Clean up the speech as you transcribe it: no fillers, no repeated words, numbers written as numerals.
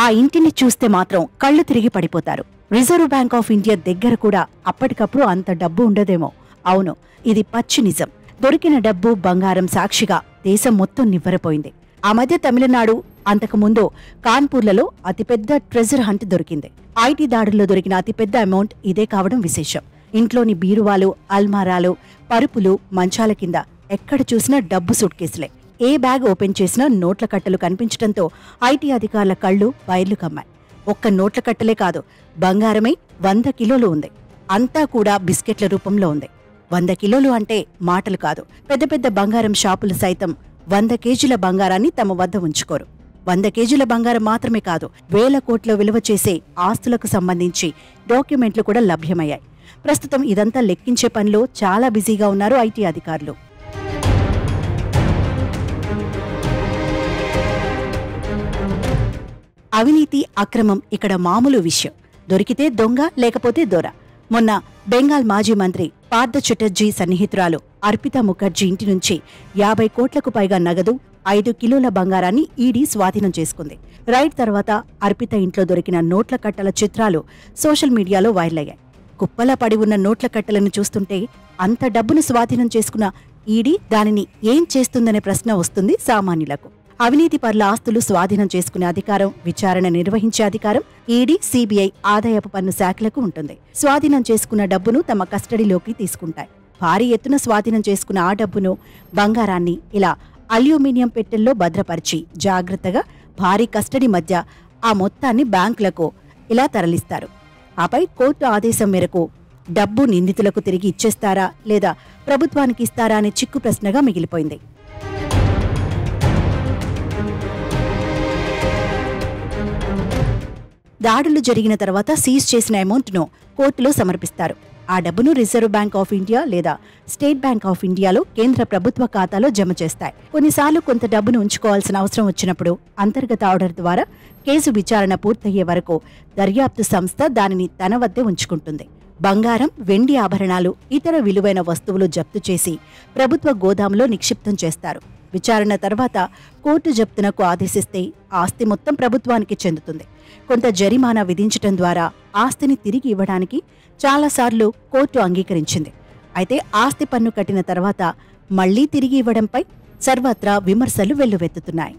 ఆ ఇంటిని చూస్తే మాత్రం కళ్ళు తిరిగి పడిపోతారు. రిజర్వ్ బ్యాంక్ ఆఫ్ ఇండియా దగ్గర కూడా అప్పటికప్పుడు అంత డబ్బు ఉండదేమో. అవును, ఇది పచ్చి నిజం. దొరికిన డబ్బు, బంగారం సాక్షిగా దేశం మొత్తం నివ్వెరపోయింది. ఆ మధ్య తమిళనాడు, అంతకుముందు కాన్పూర్లలో అతిపెద్ద ట్రెజర్ హంట్ దొరికింది. ఐటీ దాడుల్లో దొరికిన అతిపెద్ద అమౌంట్ ఇదే కావడం విశేషం. ఇంట్లోని బీరువాలు, అల్మారాలు, పరుపులు, మంచాల కింద ఎక్కడ చూసినా డబ్బు సూట్ కేసులే. ఏ బ్యాగ్ ఓపెన్ చేసినా నోట్ల కట్టలు కనిపించడంతో ఐటీ అధికారుల కళ్ళు బయర్లు కమ్మాయి. ఒక్క నోట్ల కట్టలే కాదు, బంగారమై 100 కిలోలు ఉంది. అంతా కూడా బిస్కెట్ల రూపంలో ఉంది. 100 కిలోలు అంటే మాటలు కాదు. పెద్ద పెద్ద బంగారం షాపులు సైతం 100 కేజీల బంగారాన్ని తమ వద్ద ఉంచుకోరు. 100 కేజీల బంగారం మాత్రమే కాదు, 1000 కోట్ల విలువ చేసే ఆస్తులకు సంబంధించి డాక్యుమెంట్లు కూడా లభ్యమయ్యాయి. ప్రస్తుతం ఇదంతా లెక్కించే పనిలో చాలా బిజీగా ఉన్నారు ఐటీ అధికారులు. అవినీతి, అక్రమం ఇక్కడ మామూలు విషయం. దొరికితే దొంగ, లేకపోతే దొర. మొన్న బెంగాల్ మాజీ మంత్రి పార్థ చటర్జీ సన్నిహితురాలు అర్పితా ముఖర్జీ ఇంటి నుంచి 50 కోట్లకు పైగా నగదు, 5 కిలోల బంగారాన్ని ఈడీ స్వాధీనం చేసుకుంది. రైడ్ తర్వాత అర్పిత ఇంట్లో దొరికిన నోట్ల కట్టల చిత్రాలు సోషల్ మీడియాలో వైరల్ అయ్యాయి. కుప్పలా పడి ఉన్న నోట్ల కట్టలను చూస్తుంటే అంత డబ్బును స్వాధీనం చేసుకున్న ఈడీ దానిని ఏం చేస్తుందనే ప్రశ్న వస్తుంది సామాన్యులకు. అవినీతి పరుల ఆస్తులు స్వాధీనం చేసుకునే అధికారం, విచారణ నిర్వహించే అధికారం ఈడీ, సిబిఐ, ఆదాయపు పన్ను శాఖలకు ఉంటుంది. స్వాధీనం చేసుకున్న డబ్బును తమ కస్టడీలోకి తీసుకుంటాయి. భారీ ఎత్తున స్వాధీనం చేసుకున్న ఆ డబ్బును, బంగారాన్ని ఇలా అల్యూమినియం పెట్టెల్లో భద్రపరిచి జాగ్రత్తగా భారీ కస్టడీ మధ్య ఆ మొత్తాన్ని బ్యాంకులకు ఇలా తరలిస్తారు. ఆపై కోర్టు ఆదేశం మేరకు డబ్బు నిందితులకు తిరిగి ఇచ్చేస్తారా లేదా ప్రభుత్వానికి ఇస్తారా అనే చిక్కు ప్రశ్నగా మిగిలిపోయింది. దాడులు జరిగిన తర్వాత సీజ్ చేసిన అమౌంట్ను కోర్టులో సమర్పిస్తారు. ఆ డబ్బును రిజర్వ్ బ్యాంక్ ఆఫ్ ఇండియా లేదా స్టేట్ బ్యాంక్ ఆఫ్ ఇండియాలో కేంద్ర ప్రభుత్వ ఖాతాలో జమ చేస్తాయి. కొన్నిసార్లు కొంత డబ్బును ఉంచుకోవాల్సిన అవసరం వచ్చినప్పుడు అంతర్గత ఆర్డర్ ద్వారా కేసు విచారణ పూర్తయ్యే వరకు దర్యాప్తు సంస్థ దానిని తన వద్దే ఉంచుకుంటుంది. బంగారం, వెండి ఆభరణాలు, ఇతర విలువైన వస్తువులు జప్తు చేసి ప్రభుత్వ గోదాంలో నిక్షిప్తం చేస్తారు. విచారణ తర్వాత కోర్టు జప్తునకు ఆదేశిస్తే ఆస్తి మొత్తం ప్రభుత్వానికి చెందుతుంది. కొంత జరిమానా విధించటం ద్వారా ఆస్తిని తిరిగి ఇవ్వడానికి చాలాసార్లు కోర్టు అంగీకరించింది. అయితే ఆస్తి పన్ను కట్టిన తర్వాత మళ్లీ తిరిగి ఇవ్వడంపై సర్వత్రా విమర్శలు వెల్లువెత్తుతున్నాయి.